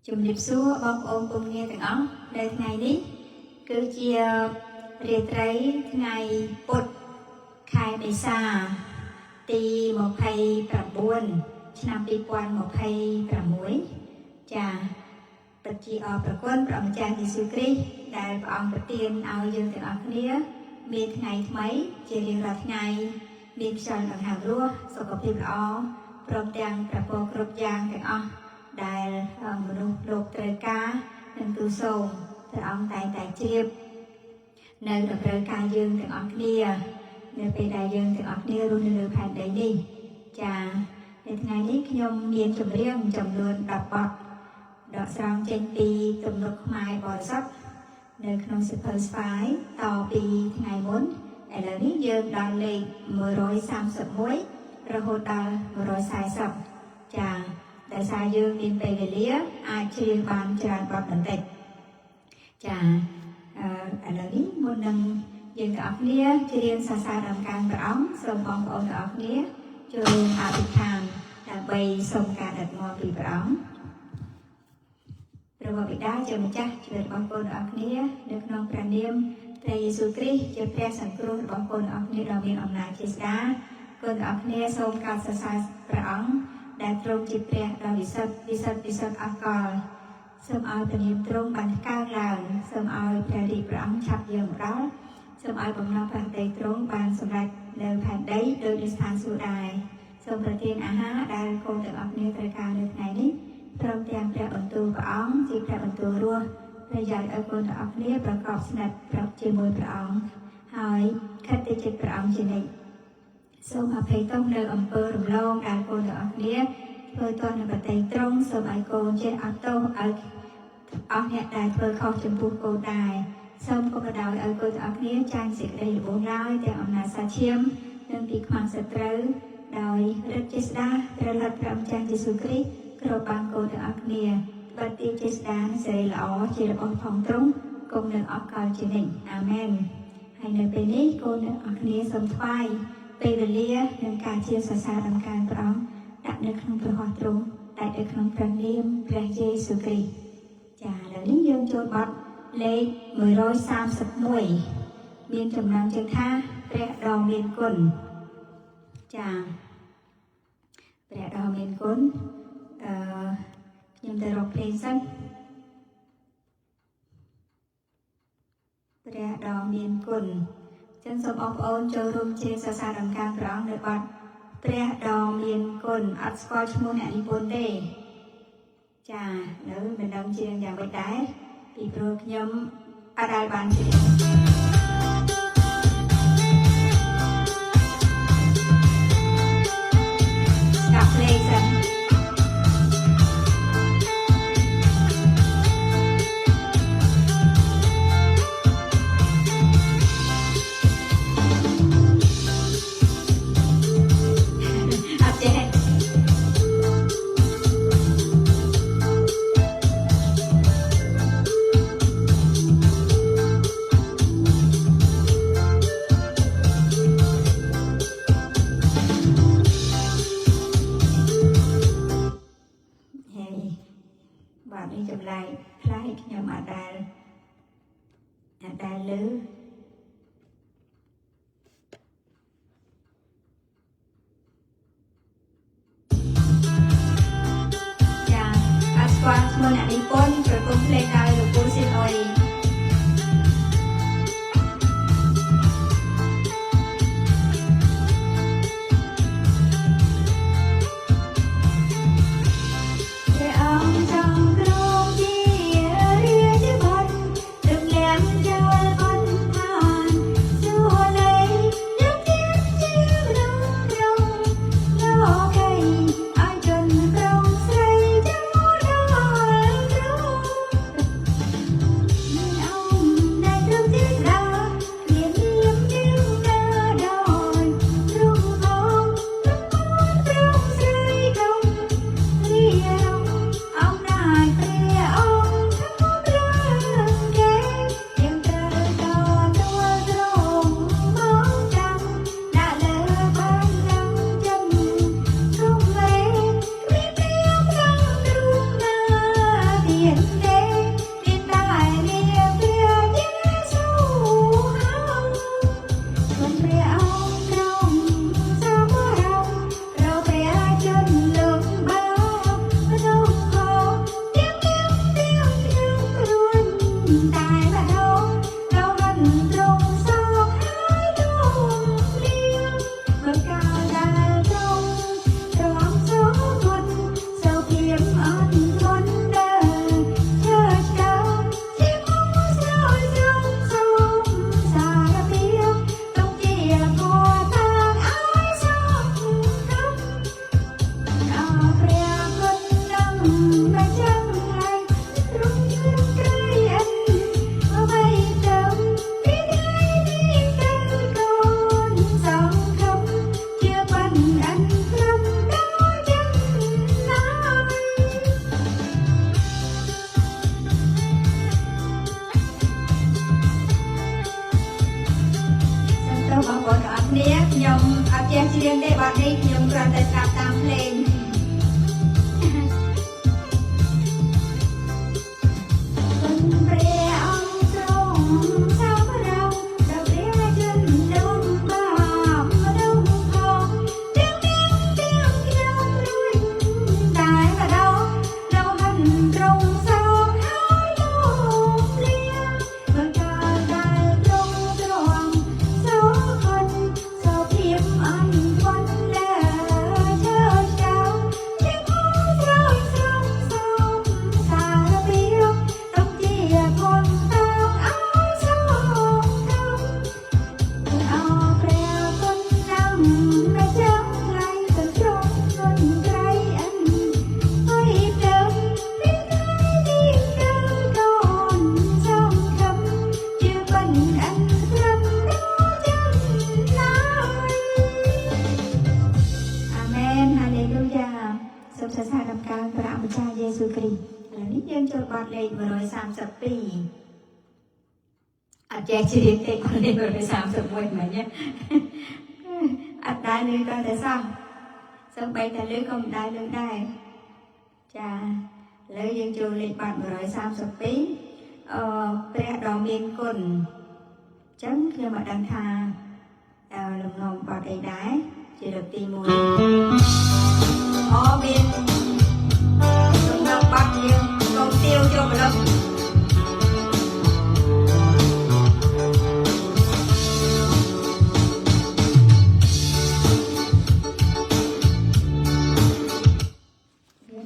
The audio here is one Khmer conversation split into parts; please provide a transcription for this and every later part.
ជំរាបសួរបងប្អូនពុកងារទាំងអស់នៅថ្ងៃនេះគឺជារាត្រីថ្ងៃពុធខែមេសាទី29ឆ្នាំ2026ចាពិតជាអរព្រគុណព្រះម្ចាស់យេស៊ូវគ្រីស្ទដែលព្រះអង្គប្រទានឲ្យយើងទាំងអស់គ្នាមានថ្ងៃថ្មីជារៀងរាល់ថ្ងៃមានខ្យល់ដង្ហើមរស់សុខភាពល្អព្រមទាំងព្រះពរគ្រប់យ៉ាងទាំងអស់ដែលមនុស្សលោកត្រូវការនិងទូលសូមព្រះអង្គតែងតែជ្រាបនៅតម្រូវការយើងទាំងអស់គ្នានៅពេលដែលយើងទាំងអស់គ្នារស់នៅលើផែនដីនេះចានៅថ្ងៃនេះខ្ញុំមានចម្រៀងចំនួន10បទដកស្រង់ចេញពីទំនុកខ្មែរបរិសុទ្ធនៅក្នុងសៀវភៅស្វាយតពីថ្ងៃមុនឥឡូវនេះយើងដល់លេខ131រហូតដល់140ចាដោយសារយើងមានពេលវេលាអាចច្រៀងបានច្រើនបទបន្តិចចាឥឡូវនេះមុននឹងយើងទាំងអស់គ្នាច្រៀងសរសើរដល់ការព្រះអង្គសូមបងប្អូនទាំងអស់គ្នាចូលអធិដ្ឋានដើម្បីសូមការដឹកនាំពីព្រះអង្គព្រះបិតាជាម្ចាស់ជួយបងប្អូនទាំងអស់គ្នានៅក្នុងព្រះនាមព្រះយេស៊ូវគ្រីស្ទជាព្រះសង្គ្រោះរបស់បងប្អូនទាំងអស់គ្នាដ៏មានអំណាចជាស្ដាគុណទាំងអស់គ្នាសូមកោតសរសើរព្រះអង្គដែលទ្រង់ជាព្រះដ៏វិសុទ្ធវិសុទ្ធអកលសូមឲ្យព្រះនាមទ្រង់បានកើនឡើងសូមឲ្យព្រះរាជព្រះអង្គឆាប់យាងមកដល់សូមឲ្យបំណងព្រះតីទ្រង់បានសម្រេចនៅផែនដីដោយនៅស្ថានសួគ៌ដែរសូមប្រទានអាហារដែលកូនទាំងអស់គ្នាត្រូវការនៅថ្ងៃនេះព្រមទាំងព្រះបន្ទូលព្រះអង្គជាព្រះបន្ទូលរស់ប្រយោជន៍ឲ្យកូនទាំងអស់គ្នាប្រកបស្និទ្ធប្រាប់ជាមួយព្រះអង្គហើយខិតទៅចិត្តព្រះអង្គជានិច្ចសូមអភ័យទោសនៅអំពើរំលងដែលកូនទាំងអស់គ្នាធ្វើទាស់នៅប្រតិត្រង់សូមឲ្យកូនចេះអត់ទោសឲ្យអស់អ្នកដែលធ្វើខុសចំពោះកូនដែរសូមកុំបដោយឲ្យកូនទាំងអស់គ្នាចាញ់សេចក្តីល្បួងឡើយទាំងអំណាចសាឈាមនិងពីខ្មាំងសត្រូវដោយឫទ្ធិចេស្តាព្រះលិទ្ធព្រះម្ចាស់យេស៊ូវគ្រីស្ទគ្រប់បានកូនទាំងអស់គ្នាបាត់ទីចេស្តាសេរីល្អជារបស់ផងទ្រង់គង់នឹងអកលជានិច្ចអាមែនហើយនៅពេលនេះកូនទាំងអស់គ្នាសូមថ្វាយពេលវេលានិងការជាសរសើរដល់ការព្រះអង្គដាក់នៅក្នុងព្រះហស្ថទ្រង់តែនៅក្នុងព្រះនាមព្រះយេស៊ូវគ្រីស្ទចាឥឡូវនេះយើងចូលបទលេខ131មានចំណងជើងថាព្រះដ៏មានគុណចាព្រះដ៏មានគុណខ្ញុំទៅរកភ្លេងសិនព្រះដ៏មានគុណចឹងសូមបងប្អូនចូលរួមច្រៀងសរសើរដល់ការព្រះអង្គនៅបទព្រះដ៏មានគុណអត់ស្គាល់ឈ្មោះអ្នកនិពន្ធទេចានៅមិនដឹងច្រៀងយ៉ាងម៉េចដែរពីព្រោះខ្ញុំអត់ដែលបានច្រៀងស្ដាប់ភ្លេងសិនចម្លែកផ្លែខ្ញុំអត់ដែលលើចាអត់ស្គាល់ឈ្មោះអ្នកនិពន្ធប្រគំភ្លេងដោយលោកពូស៊ីនអុយ អត់ចេះច្រៀងទេបាត់នេះខ្ញុំគ្រាន់តែស្ដាប់តាមភ្លេងព្រះអង្គទ្រង់សម្រាប់ដល់ព្រះជនលោកបាបមនុស្សផងទាំងខ្ញុំរួចតែម្ដងនៅហិនត្រង់សងហើយលោកលៀងបើកាលដែលទ្រង់ទ្រាំសូគុណសូភាពអន់វណ្ណលើជើចៅជាផងស្រោចស្រង់សូមសារពីរកទុកជាផងតាំងអោសូមអោព្រះគុណចាំតែចឹងថ្លៃទៅត្រង់គុណក្រៃអិនហើយទៅពីទីទៅកូនសូមខំជាបិណ្ឌអិនត្រឹមដល់ចឹងឡើយអាមែនហាឡេលូយ៉ាសូមសរសើរដល់ការព្រះម្ចាស់យេស៊ូវគ្រីស្ទឥឡូវនេះយើងចូលបទលេខ132អត់ចេះច្រៀងទេបទលេខ131មែនទេអត់ដែរលើក៏តែសោះសូម្បីតែលើក៏មិនដែរលើដែរចាឥឡូវយើងចូលលេខបទ132ព្រះដ៏មានគុណអញ្ចឹងខ្ញុំអត់ដឹងថាលំនាំបទអីដែរជាលើកទី1មានលំនាំបទយើងកូនទាវចូលម្លឹង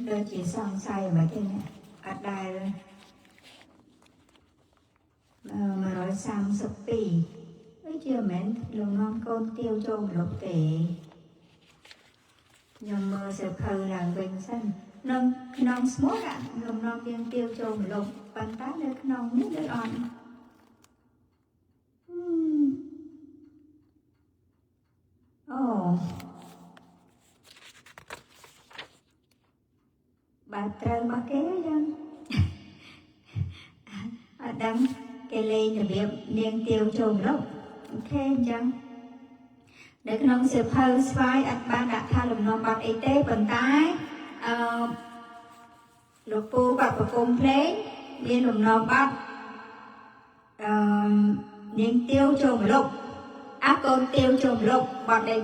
ដូចជាសង្ស័យមិនទេអត់ដែល132ដូចជាមិនមែនលំនាំកូនទាវចូលម្លប់ទេខ្ញុំមើលសៀវភៅឡើងវិញសិននៅក្នុងស្មុកលំនាំយើងទាវចូលម្លប់ប៉ុន្តែនៅក្នុងនេះដូចអត់អូបើត្រូវមកគេយ៉ាងអត់ដឹងគេលេងរបៀបនាងទាវចូលម្លប់អូខេអញ្ចឹងនៅក្នុងសៀវភៅស្វាយអត់បានដាក់ថាលំនាំបទអីទេប៉ុន្តែលោកពូគាត់ប្រគំភ្លេងមានលំនាំបទនាងទាវចូលម្លប់កូនទាវចូលម្លប់បទលេខ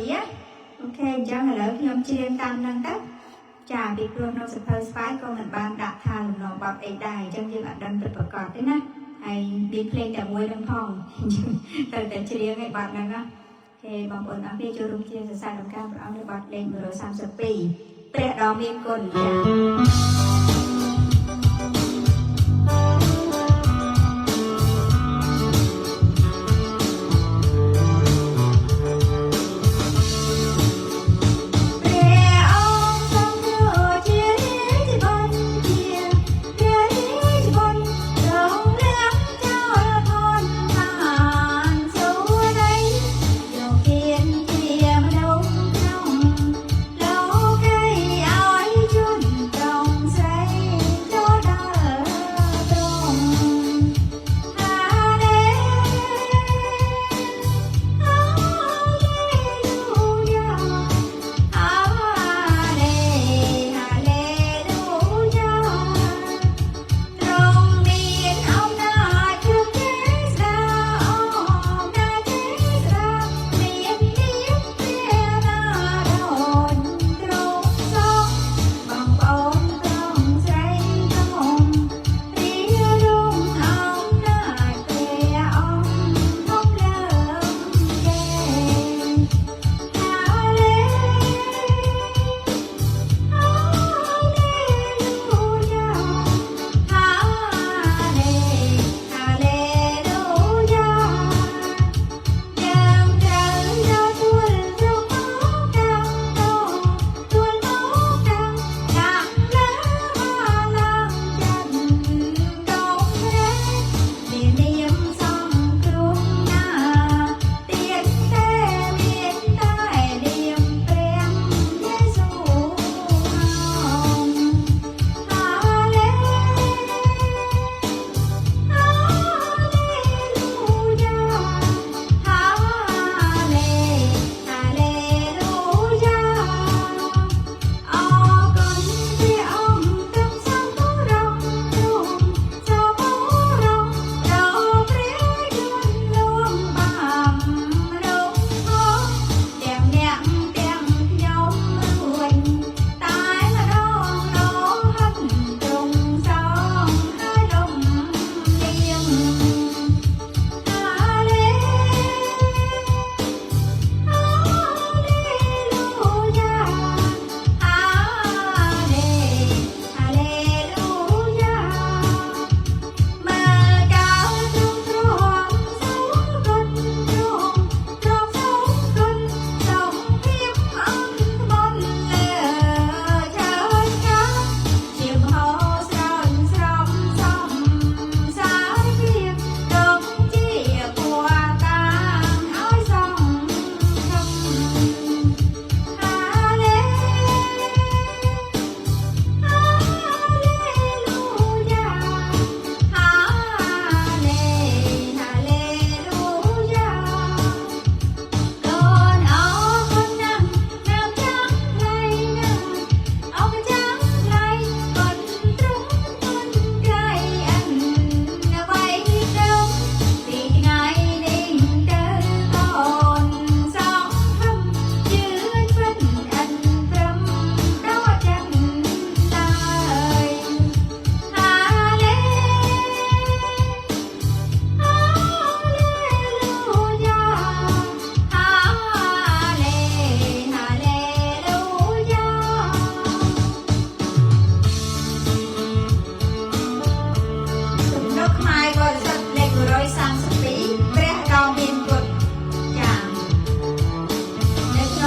132អូខេអញ្ចឹងឥឡូវខ្ញុំច្រៀងតាមនឹងទៅចាពីព្រោះនៅសៀវភៅស្វាយក៏មិនបានដាក់ថាលំនាំបទអីដែរអញ្ចឹងយើងអត់ដឹងពិតប្រាកដទេណាហើយមានភ្លេងតែមួយនឹងផងត្រូវតែច្រៀងឯបទហ្នឹងណាគេបងប្អូនអរគ្នាចូលរួមជាសរសើរដល់ការព្រះអង្គនៅបទលេខ132ព្រះដ៏មានគុណចាស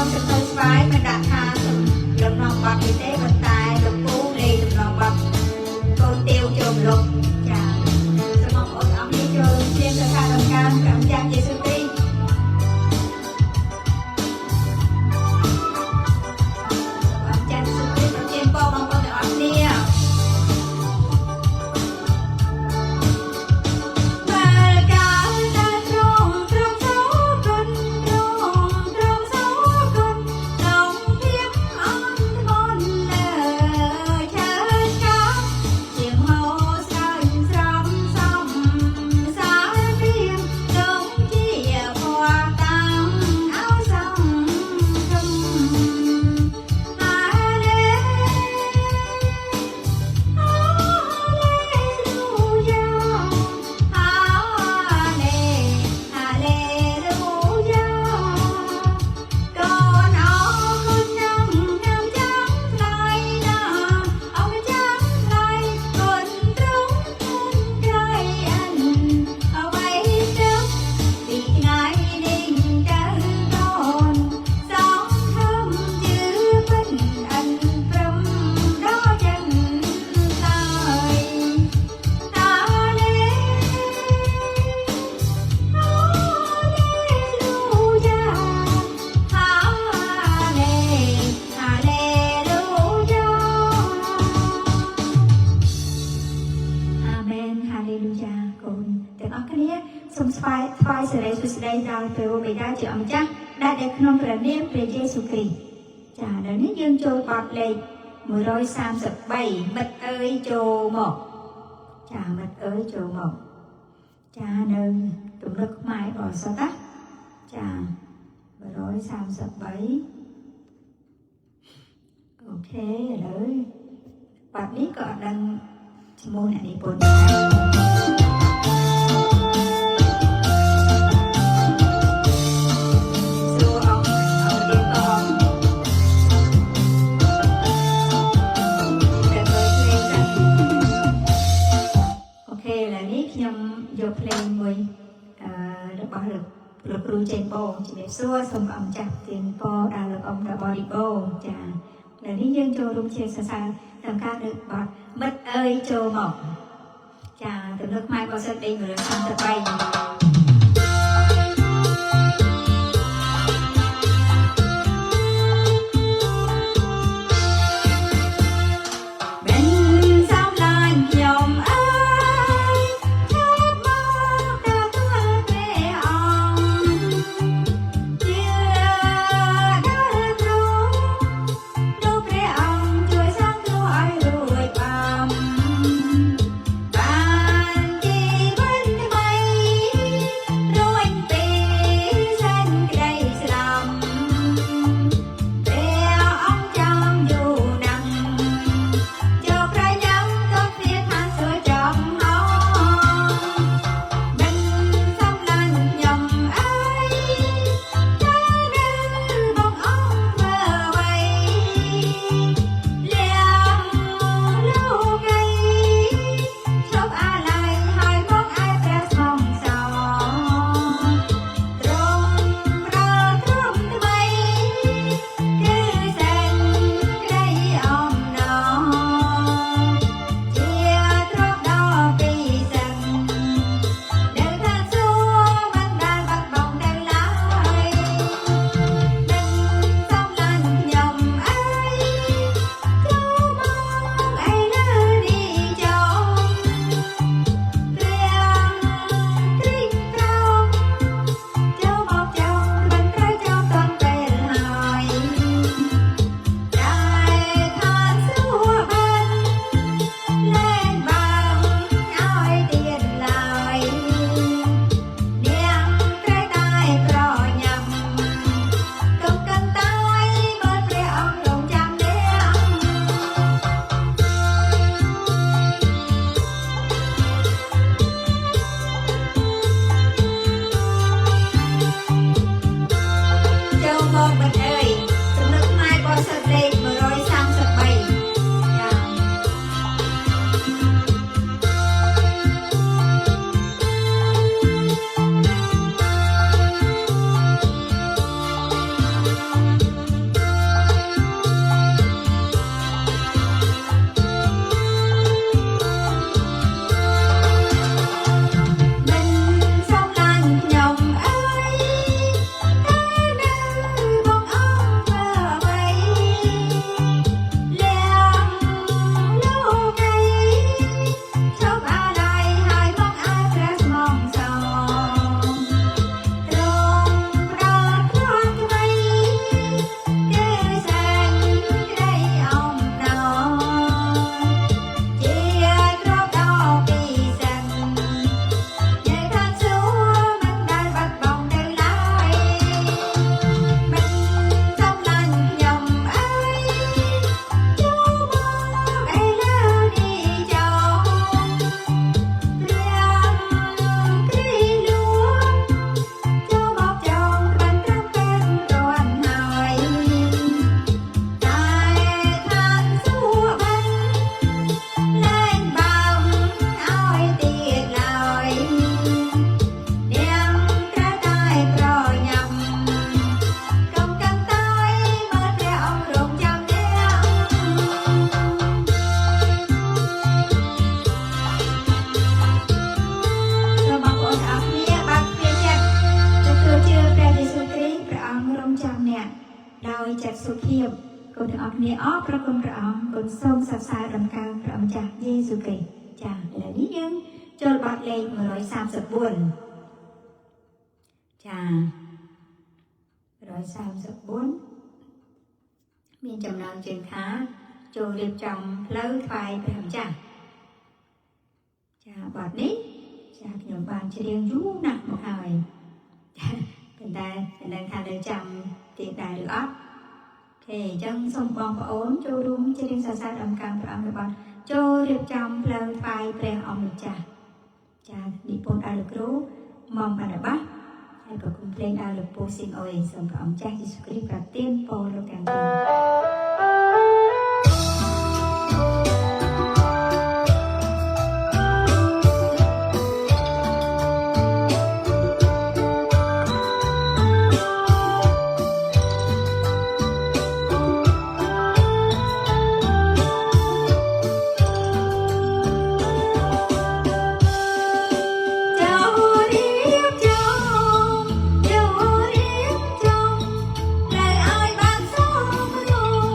ងចំទៅស្វាយមិនដាក់ថាលំនាំបាត់នេះទេប៉ុន្តែលោកពូលេងលំនាំបាត់កូនទាវចូលលោកចាសូមបងប្អូនអរគ្នាចូលជាសក្ការៈការព្រះម្ចាស់យេស៊ូវគ្រីស្ទព្រះម្ចាស់យេស៊ូវគ្រីស្ទប្រទានពរបងប្អូនទាំងអស់គ្នាសូមថ្វាយសេរីសុស្ដីដល់ព្រះបិតាជាអម្ចាស់ដែលក្នុងព្រះនាមព្រះយេស៊ូវគ្រីស្ទចា៎ដល់នេះយើងចូលបទលេខ133មិត្តអើយចូលមកចា៎មិត្តអើយចូលមកចា៎នៅទំនុកខ្មែរបរិសុទ្ធណាចា៎133អូខេឥឡូវបទនេះក៏អត់ដឹងឈ្មោះអ្នកនិពន្ធខ្ញុំយកភ្លេងមួយរបស់លោកគ្រូចេញបូជំរាបសួរសូមអម្ចាស់ទានពរដល់លោកអ៊ំរបស់រីបូចា៎ឥឡូវនេះយើងចូលរួមជាសរសើរតាមការលើកបទមិត្តអើយចូលមកចា៎ទំនុកខ្មែរបរិសុទ្ធលេខ133 ដោយចាត់សុភាពគុណទាំងអស់គ្នាអរព្រគុណព្រះអង្គគុណសូមសរសើរដំកើងព្រះម្ចាស់យេស៊ូវគ្រីស្ទចា៎ឥឡូវនេះយើងចូលបទលេខ134ចា134មានចំណងជើងថាចូលរៀបចំផ្លូវថ្វាយព្រះម្ចាស់ចាបទនេះចាខ្ញុំបានច្រៀងយូរណាស់មកហើយប៉ុន្តែមិនដឹងថានៅចាំទៀតដែរឬអត់អូខេអញ្ចឹងសូមបងប្អូនចូលរួមច្រៀងសរសើរដំកើងព្រះអង្គរបស់ចូលរៀបចំផ្លូវថ្វាយព្រះអង្គម្ចាស់ចានិពន្ធដោយលោកគ្រូមុំបាណាបាសហើយក៏គុំភ្លេងដោយលោកពូស៊ីនអុយសូមព្រះអង្គចាស់យេស៊ូវគ្រីស្ទប្រទានពរលោកទាំងពីរចូលរៀបចំផ្លូវឲ្យបានសមរម្យ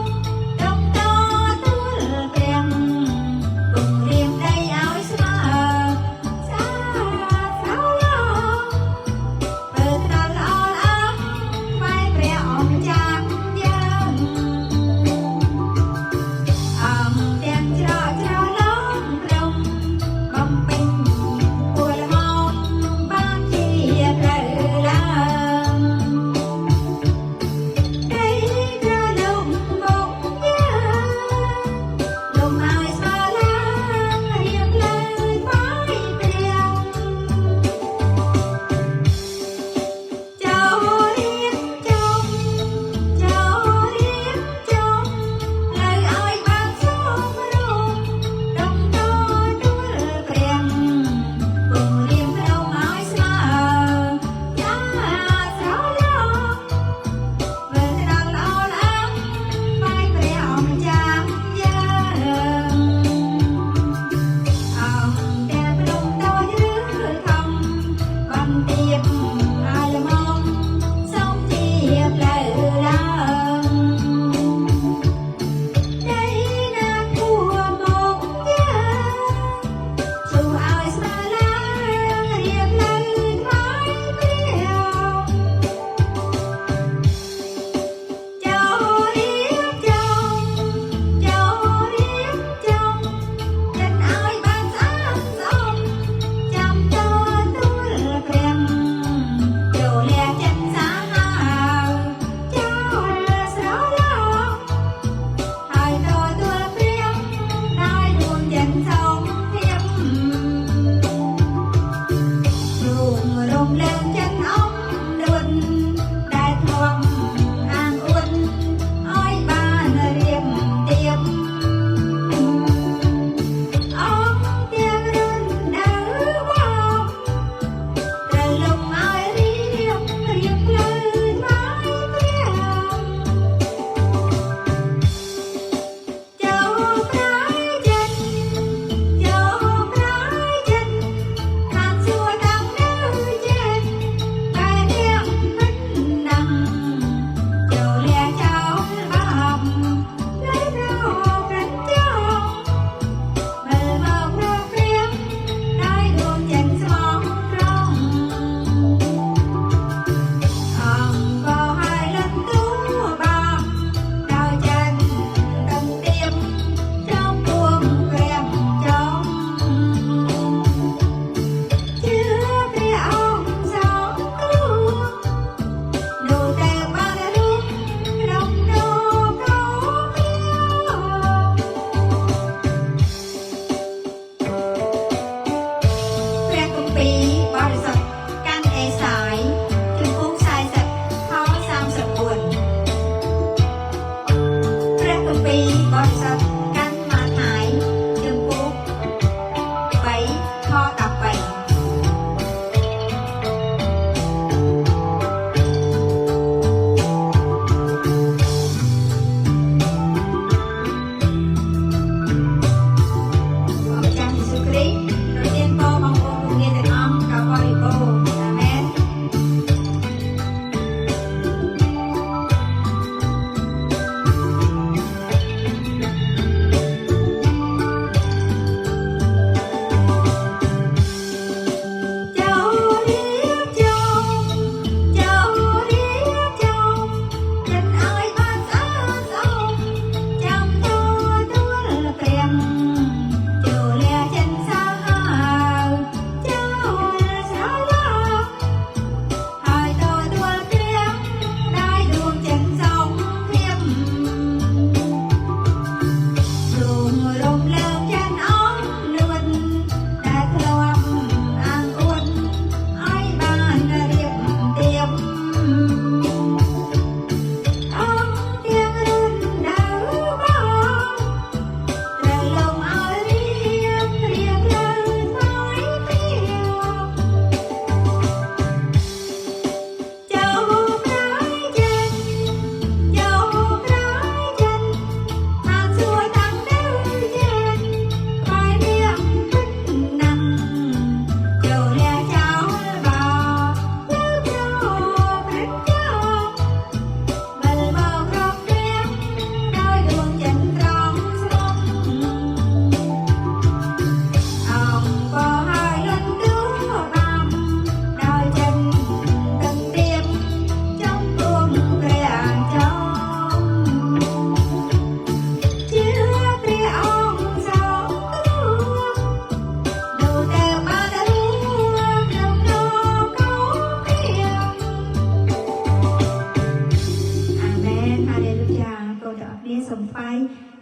សំថ្វាយ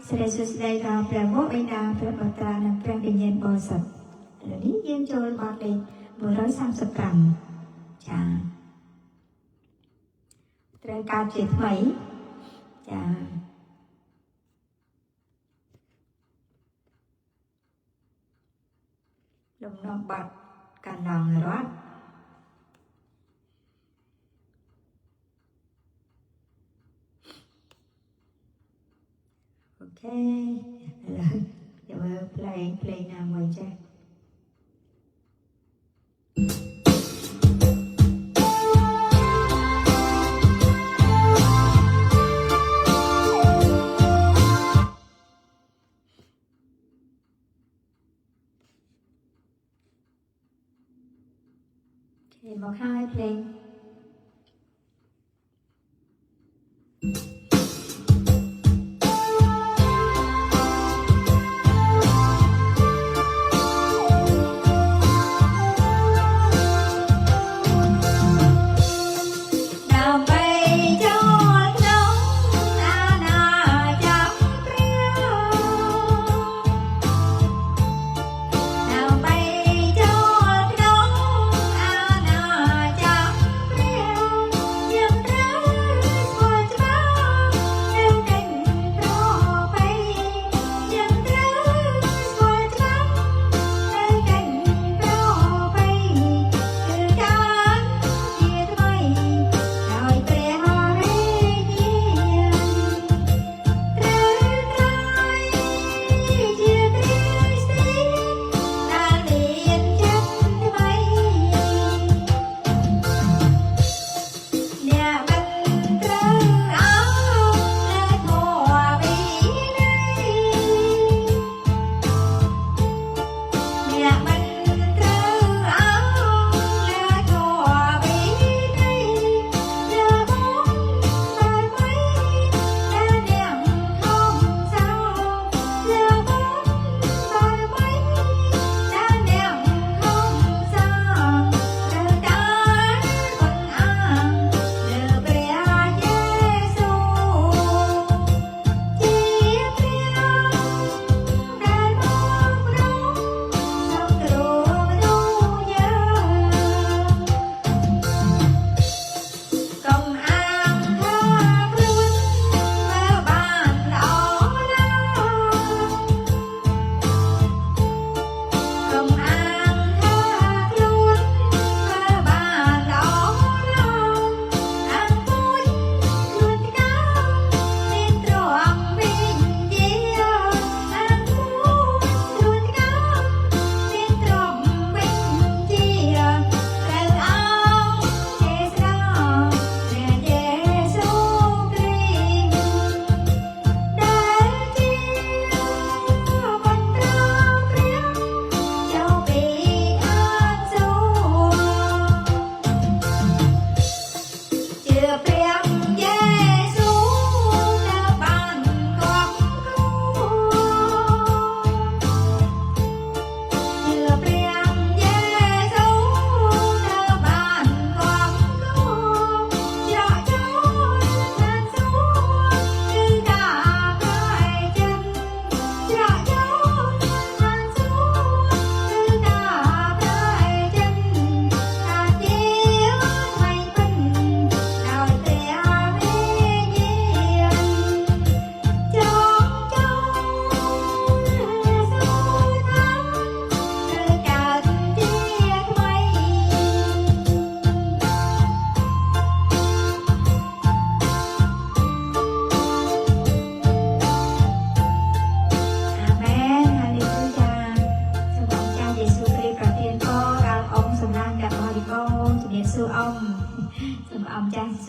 សិរីសួស្តីដល់ព្រះវរបិតាព្រះបុត្រានិងព្រះវិញ្ញាណបរិសុទ្ធឥឡូវនេះយើងចូលបទលេខ135ចាត្រូវកើតជាថ្មីចាលំនាំបទកណ្ដងរត់អូខេឥឡូវយើងមើលភ្លេងណាមួយចាមកហើយភ្លេង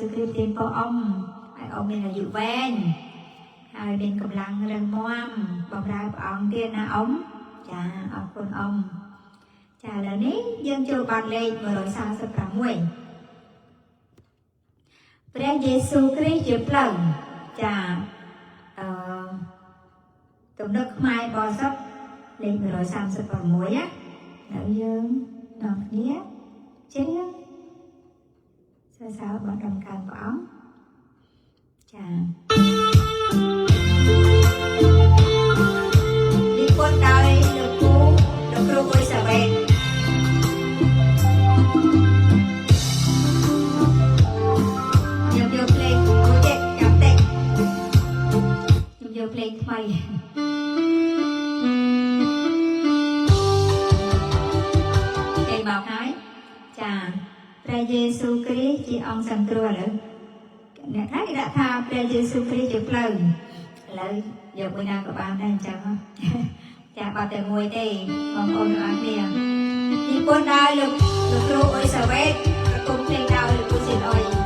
សុគ្រីពទានពរអ៊ំឲ្យអ៊ំមានអាយុវែងហើយមានកម្លាំងរឹងមាំបម្រើព្រះអង្គទៀតណាអ៊ំចាអរគុណអ៊ំចាឥឡូវនេះយើងចូលបទលេខ146ព្រះយេស៊ូវគ្រីស្ទជាផ្លូវចាទំនុកខ្មែរបរិសុទ្ធលេខ136ណានៅយើងនាំគ្នាចេះសរសើរបទដំណើរព្រះអង្គចា ថ្មីគេមកហើយចាព្រះយេស៊ូវគ្រីស្ទជាអង្គសង្គ្រោះឥឡូវអ្នកខ្លះគេដាក់ថាព្រះយេស៊ូវគ្រីស្ទជាផ្លូវឥឡូវយកមួយណាក៏បានដែរអញ្ចឹងចាបាត់តែមួយទេបងប្អូនទាំងអស់គ្នាពីពុនដែរលោកគ្រូអុយសាវ៉េតប្រគំភ្លេងដោយលោកគ្រូសៀនអុយ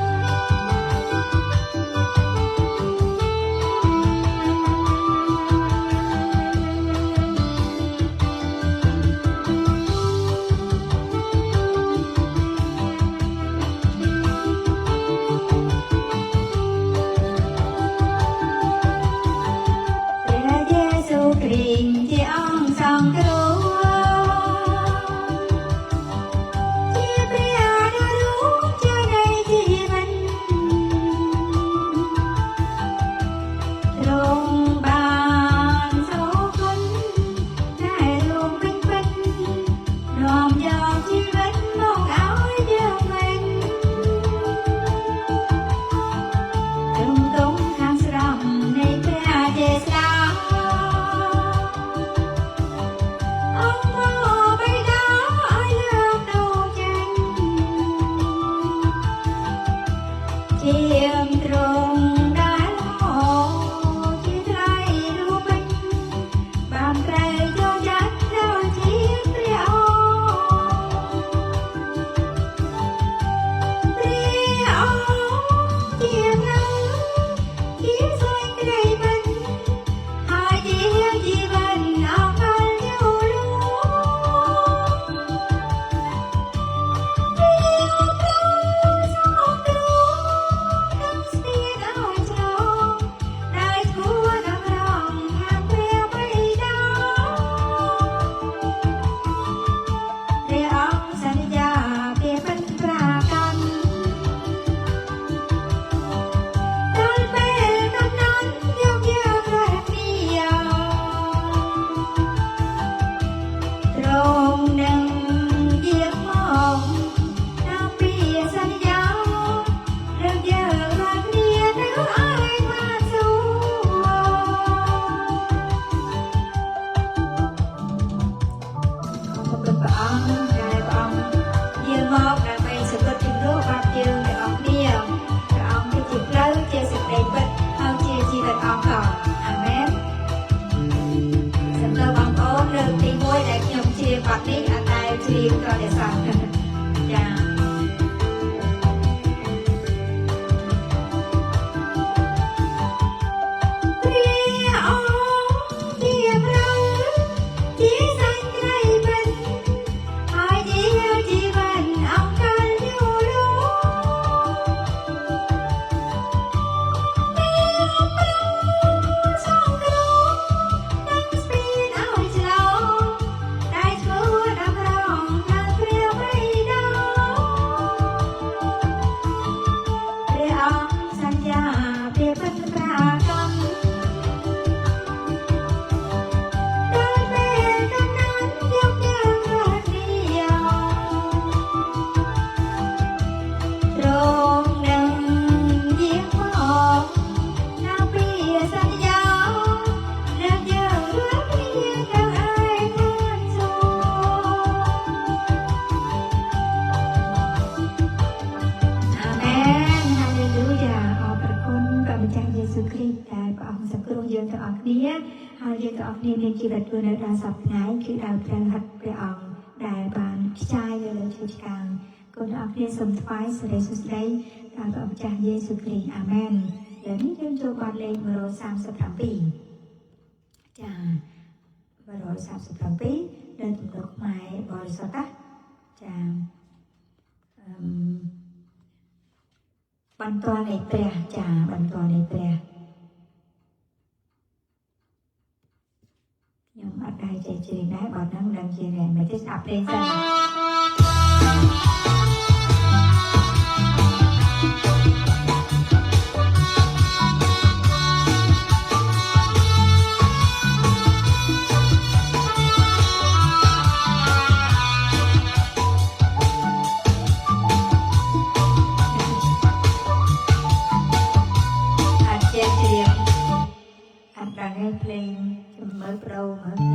ជីវិតធ្វើនៅដល់សប្តាហ៍គឺដោយព្រះហត្ថព្រះអង្គដែលបានខ្ចាយនៅលើឈើឆ្កាងគុណអរគ្នាសូមថ្វាយសិរីសួស្តីដល់ព្រះម្ចាស់យេស៊ូវគ្រីស្ទអាមែនឥឡូវនេះយើងចូលបទលេខ137ចា137នៅទំនុកខ្មែរបរិសុទ្ធចាបន្ទាល់នៃព្រះចាបន្ទាល់នៃព្រះខ្ញុំអត់ដែរចេះជ្រាបដែរបើហ្នឹងដឹងជាយ៉ាងម៉េចទេស្ដាប់ព្រេងសិន ดังให้เพลงจะเมื่อโปรเมื่อเพล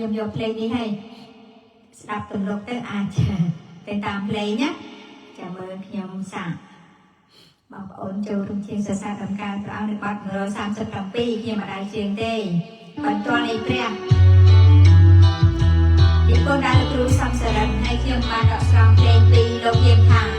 งยกเพลงนี้ให้สดับตุนลกเตอร์อาจจะเป็นตามเพลงนะจะเมื่อขยมสั่งบอกโอนจูรุ่งเชียงศาสนาทำการพระในบัดเมื่อ30 ปีขยมอะไรเชียงเต้บรรจวนในเปรี้ยอีกคนได้ครูซ้ำเสริมให้ขยมมาดอกสรองเพลงปีลงเยียมทาง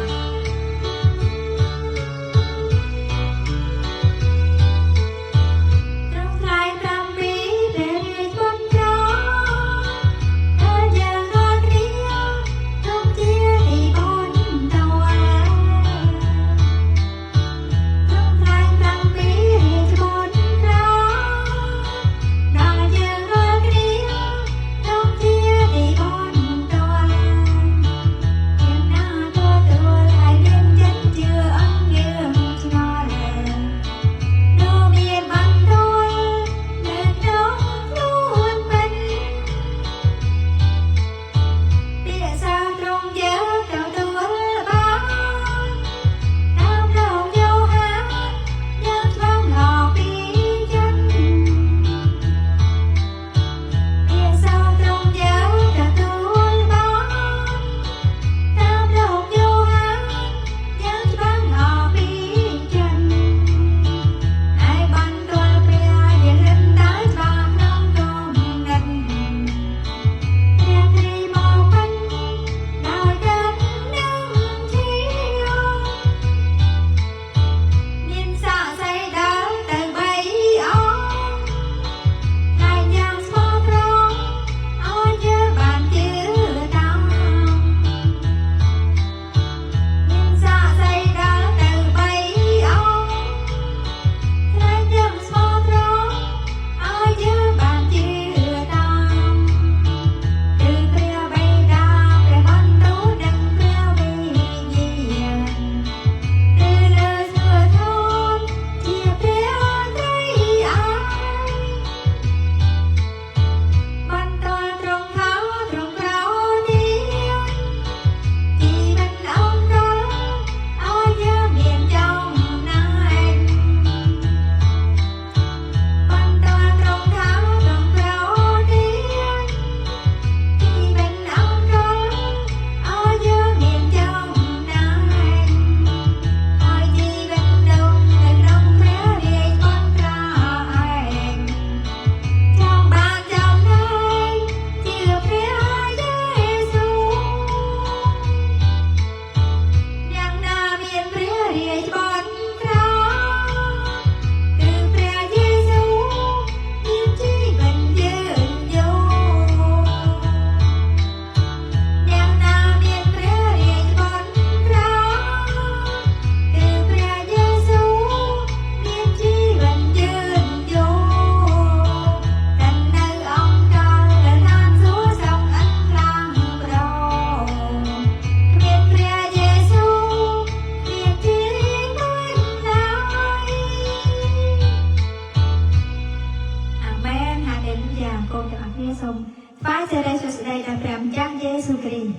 ฟ้าจะได้สุดใดดังแปรมจ้างเยซูคริสต์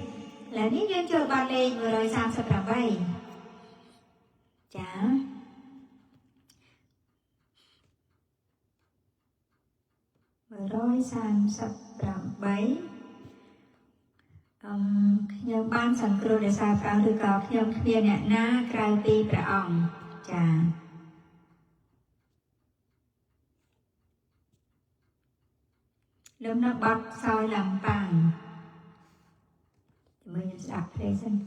และนี่ยังโจทย์บาเลง138 ใบจ้า138 ใบยังบ้านสังครูเดชาฟังหรือกอบยังเพียเนี่ยหน้ากลายปีประอ่องจ้าlớp nó bật soi làm bằng mình đặt present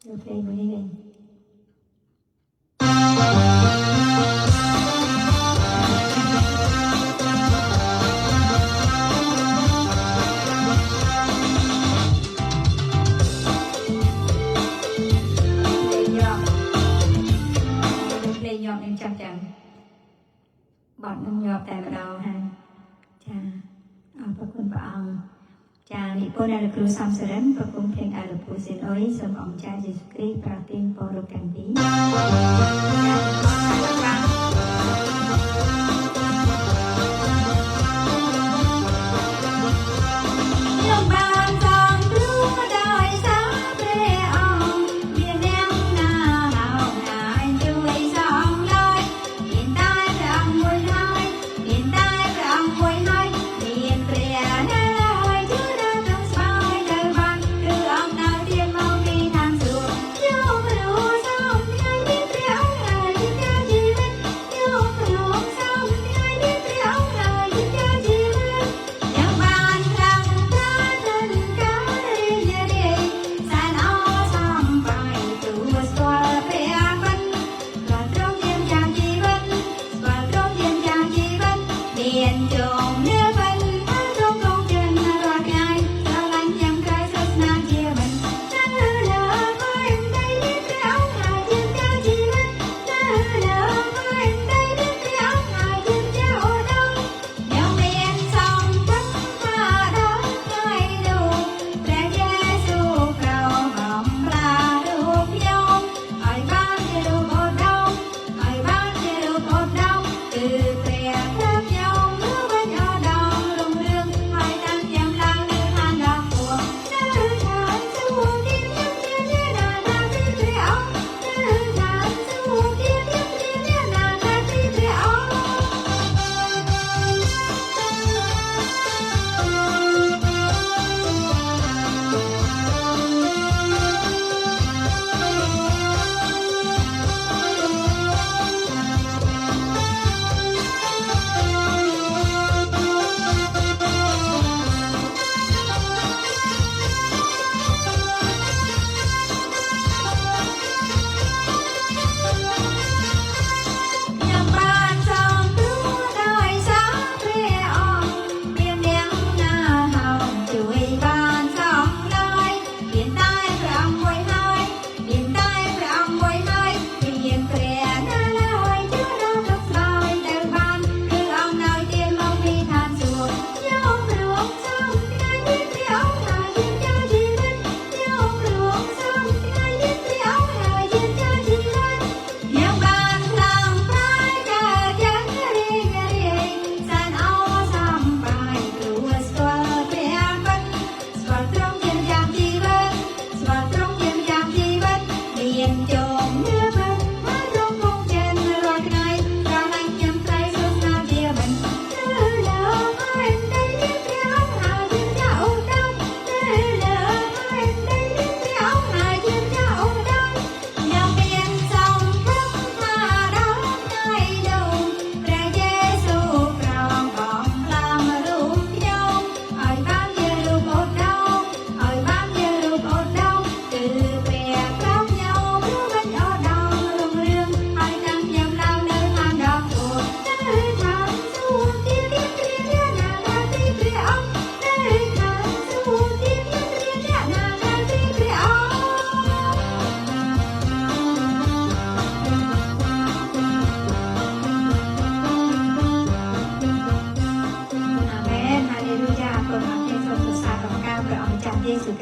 được đây mới đi ញាប់នឹងចាប់ចាំបាត់នឹងញាប់តែម្ដងហើយចាអរគុណព្រះអង្គចានិពន្ធដល់លោកគ្រូសំសរិនប្រគំភ្លេងដល់លោកពូស៊ីនអុយសូមអង្គចាយេស៊ូគ្រីស្ទប្រទានពរលោកទាំងពីរ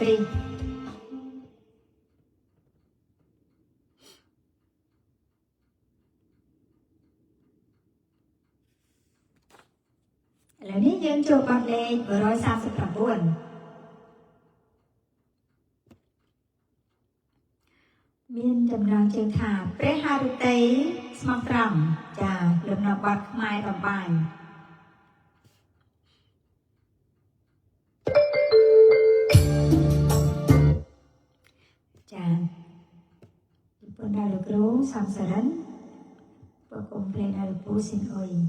ឥឡូវនេះយើងចូលបទលេខ139មានចំណងជើងថាព្រះハរតីស្មោះត្រង់ចាលំនៅបទខ្មែរតម្បាញចានិពន្ធដល់លោកគ្រូសំសរិនប្រគំភ្លេងដល់លោកពូស៊ីនអុយ។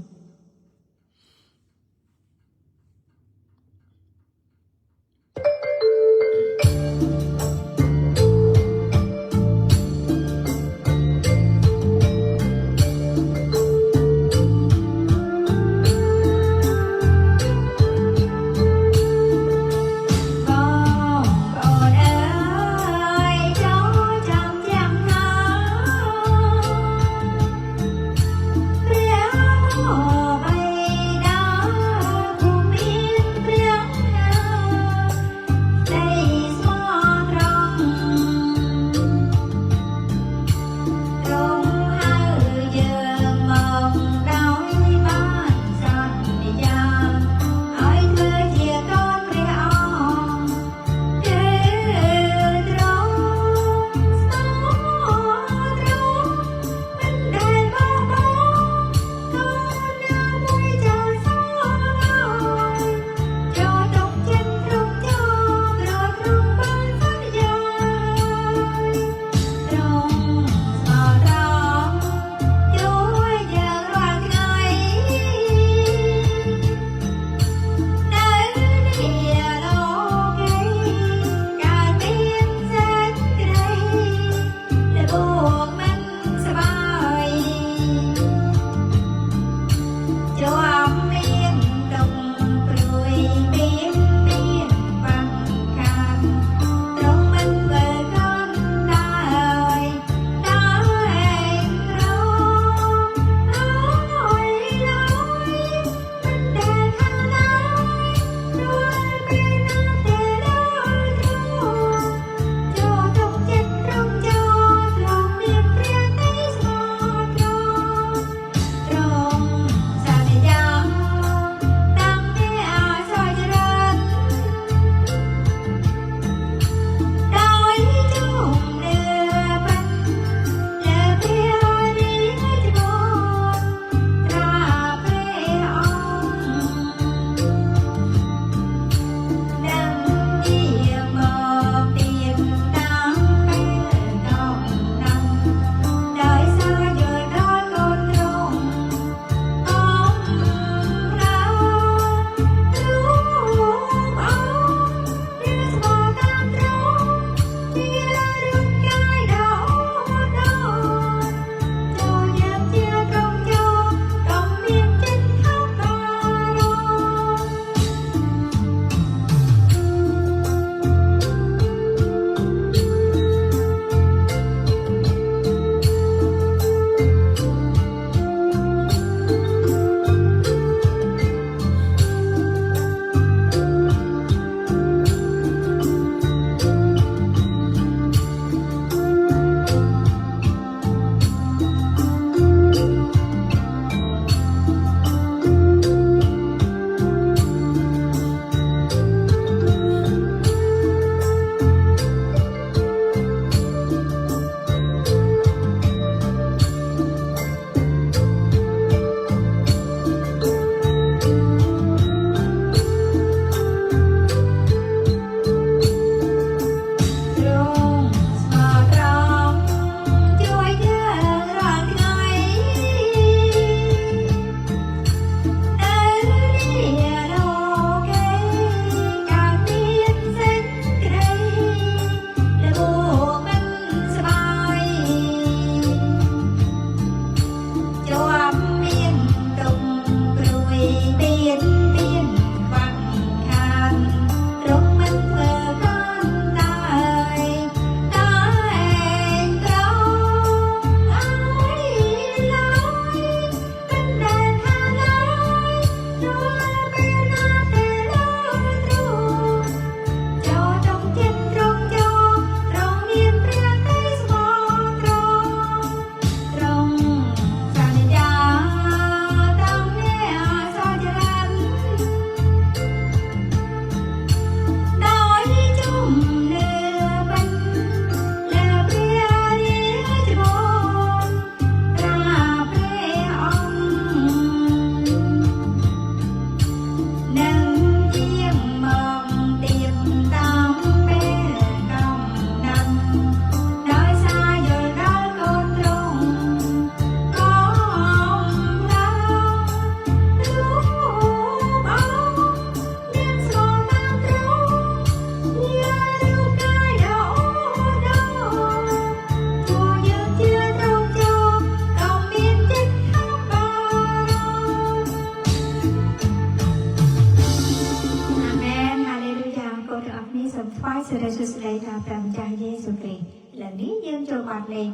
ដីថាព្រះម្ចាស់យេស៊ូវគ្រីស្ទឥឡូវនេះយើងចូលបទលេខ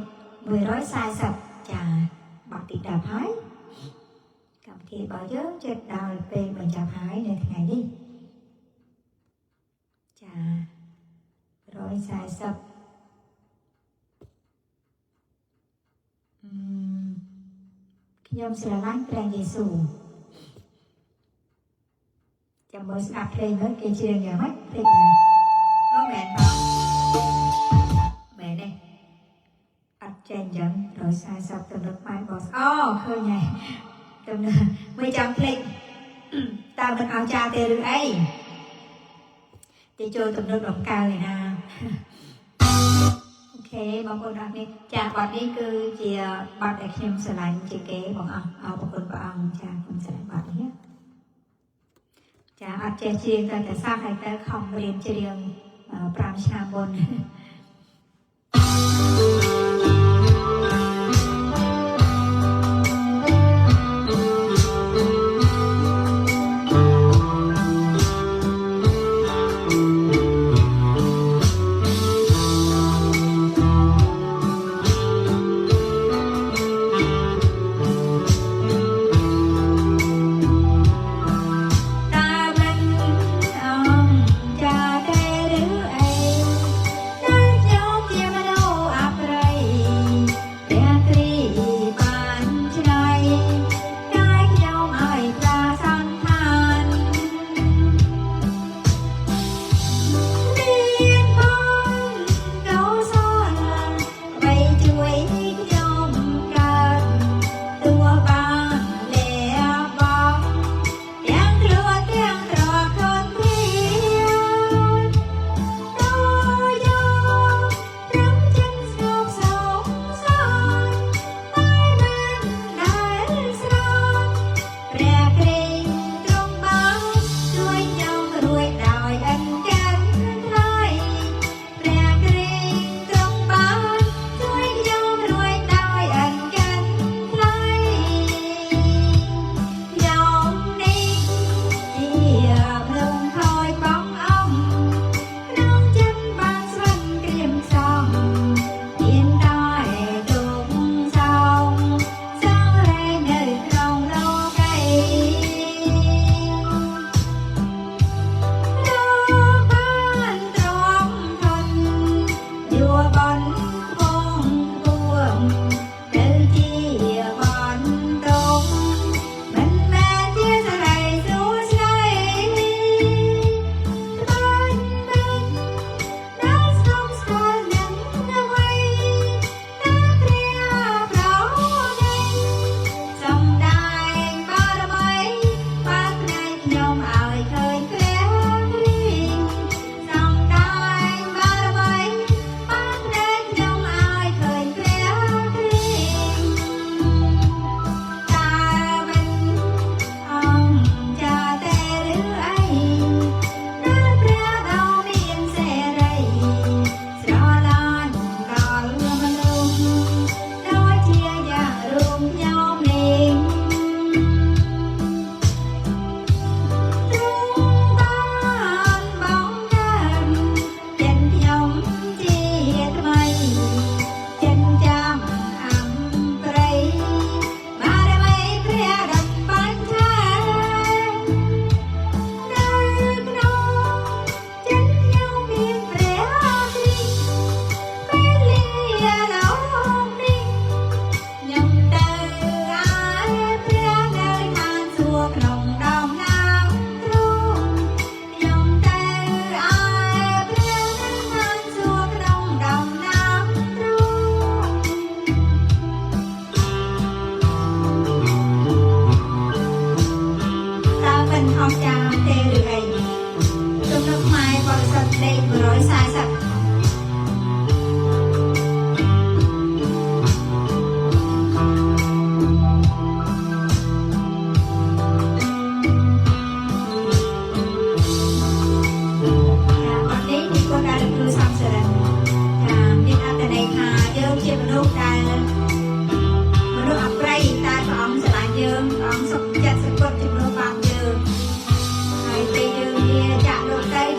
140ចាបទទី10ហើយកម្មវិធីរបស់យើងជិតដល់ពេលបញ្ចប់ហើយនៅថ្ងៃនេះចា140ខ្ញុំស្រឡាញ់ព្រះយេស៊ូវចាំមើលស្ដាប់ភ្លេងមើលគេច្រៀងយ៉ាងម៉េចភ្លេងណាអូមែនបងមែនទេអត់ចេញចឹង140ទំនុកម៉ែបោះអូឃើញហើយទំនុកមិនចាំភ្លេចតើមិនអោចាទេឬអីទីចូលទំនុកដំកើឯណាអូខេបងប្អូនអរនេះចាបទនេះគឺជាបទដែលខ្ញុំស្រឡាញ់ជាងគេបងអរគុណព្រះអង្គចាខ្ញុំស្រឡាញ់បទនេះចាអត់ចេះច្រៀងតែសាប់ហើយទៅខំរៀនច្រៀង5ឆ្នាំមុន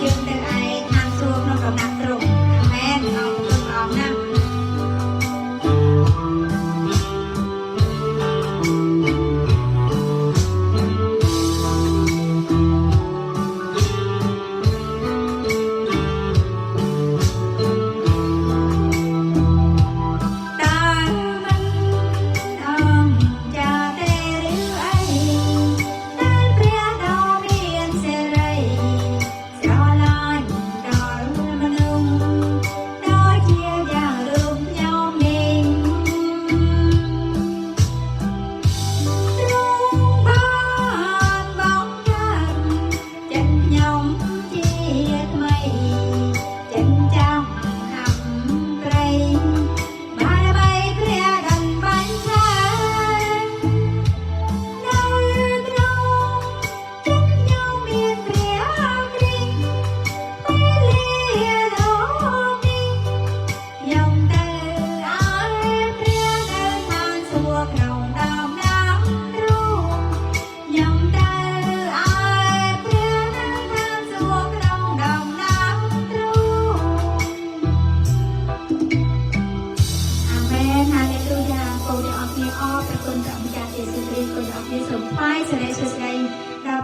យើងទៅឯឋានសួគ៌ក្នុងដំណាក់ទ្រង់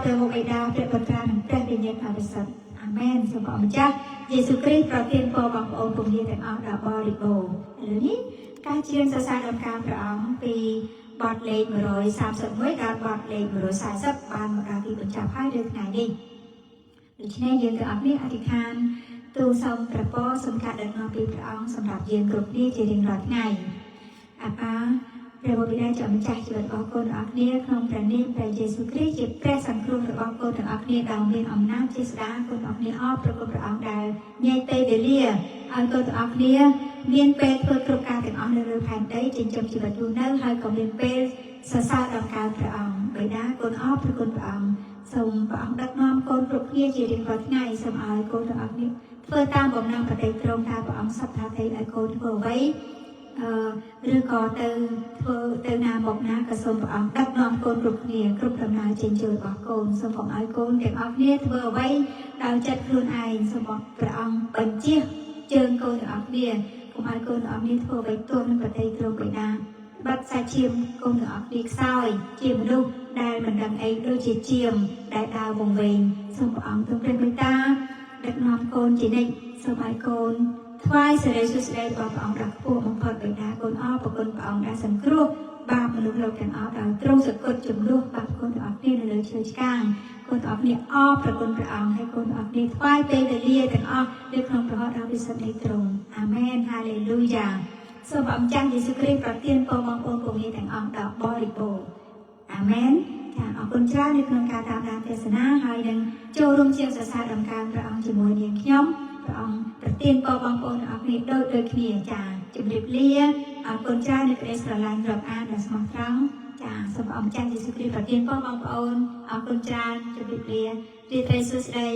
ព្រះមុខបិតាព្រះបុត្រានិងព្រះវិញ្ញាណបរិសុទ្ធអាមែនសូមព្រះម្ចាស់យេស៊ូវគ្រីស្ទប្រទានពរបងប្អូនពុកញាតិទាំងអស់ដល់បរិបូរណ៍ឥឡូវនេះការជឿនសរសើរដល់ការព្រះអង្គពីបទលេខ131ដល់បទលេខ140បានមកដល់ទីបញ្ចប់ហើយនៅថ្ងៃនេះដូច្នេះយើងទាំងអស់គ្នាអធិដ្ឋានទូលសូមព្រះពរសូមការដឹកនាំពីព្រះអង្គសម្រាប់យើងគ្រប់គ្នាជារៀងរាល់ថ្ងៃអាបាព្រះបិតាជាម្ចាស់ជីវិតរបស់កូនទាំងអស់គ្នាក្នុងព្រះនាមព្រះយេស៊ូវគ្រីស្ទជាព្រះសង្គ្រោះរបស់កូនទាំងអស់គ្នាដែលមានអំណាចជាស្ដេចកូនទាំងអស់គ្នាអរព្រគុណព្រះអង្គដែលញែកពេលវេលាឲ្យកូនទាំងអស់គ្នាមានពេលធ្វើគ្រប់ការទាំងអស់នៅលើផែនដីចិញ្ចឹមជីវិតយូរនៅហើយក៏មានពេលសរសើរដល់ការព្រះអង្គបិតាកូនអរព្រគុណព្រះអង្គសូមព្រះអង្គដឹកនាំកូនគ្រប់គ្នាជារៀងរាល់ថ្ងៃសូមឲ្យកូនទាំងអស់គ្នាធ្វើតាមបំណងប្រតិត្រង់ថាព្រះអង្គសត្វថាទេឲ្យកូនធ្វើអ្វីឬក៏ទៅធ្វើទៅណាមកណាក៏សូមព្រះអង្គដឹកនាំកូនគ្រប់គ្នាគ្រប់ដំណើរចេញចូលរបស់កូនសូមកុំឲ្យកូនទាំងអស់គ្នាធ្វើអ្វីដោយចិត្តខ្លួនឯងសូមព្រះអង្គបញ្ជាជើងកូនទាំងអស់គ្នាកុំឲ្យកូនទាំងអស់គ្នាធ្វើអ្វីទោះនឹងប្រតិត្រង់បិតាបាត់សាច់ឈាមកូនទាំងអស់គ្នាខ្សោយជាមនុស្សដែលមិនដឹងអីដូចជាជាមដែលដើរវង្វេងសូមព្រះអង្គទ្រង់ព្រះមេត្តាដឹកនាំកូនជានិច្ចសូមឲ្យកូនថ្វាយសិរីសួស្តីរបស់ព្រះអង្គដ៏ខ្ពស់បំផុតបិតាកូនអរព្រគុណព្រះអង្គដែលសង្គ្រោះបាបមនុស្សលោកទាំងអស់ដោយទ្រង់សគត់ជំនួសបាបកូនទាំងអស់គ្នានៅលើឈើឆ្កាងកូនទាំងអស់គ្នាអរព្រគុណព្រះអង្គហើយកូនទាំងអស់គ្នាថ្វាយពេលវេលាទាំងអស់នៅក្នុងព្រះហស្ថដ៏ពិសិដ្ឋនៃទ្រង់អាមែនហាឡេលូយ៉ាសូមព្រះម្ចាស់យេស៊ូវគ្រីស្ទប្រទានពរបងប្អូនពុកញាតិទាំងអស់ដល់បរិបូរណ៍អាមែនចាអរគុណច្រើននៅក្នុងការតាមដានទេសនាហើយនឹងចូលរួមជាសរសើរដំណើរព្រះអង្គជាមួយនាងខ្ញុំព្រះអង្គប្រទានពរបងប្អូនទាំងអស់គ្នាដូចគ្នាចាជម្រាបលាអរគុណច្រើននៅក្តីស្រឡាញ់រាប់អានដ៏ស្មោះត្រង់ចាសូមព្រះអង្គម្ចាស់យេស៊ូវគ្រីស្ទប្រទានពរបងប្អូនអរគុណច្រើនជម្រាបលារីត្រីសួស្តី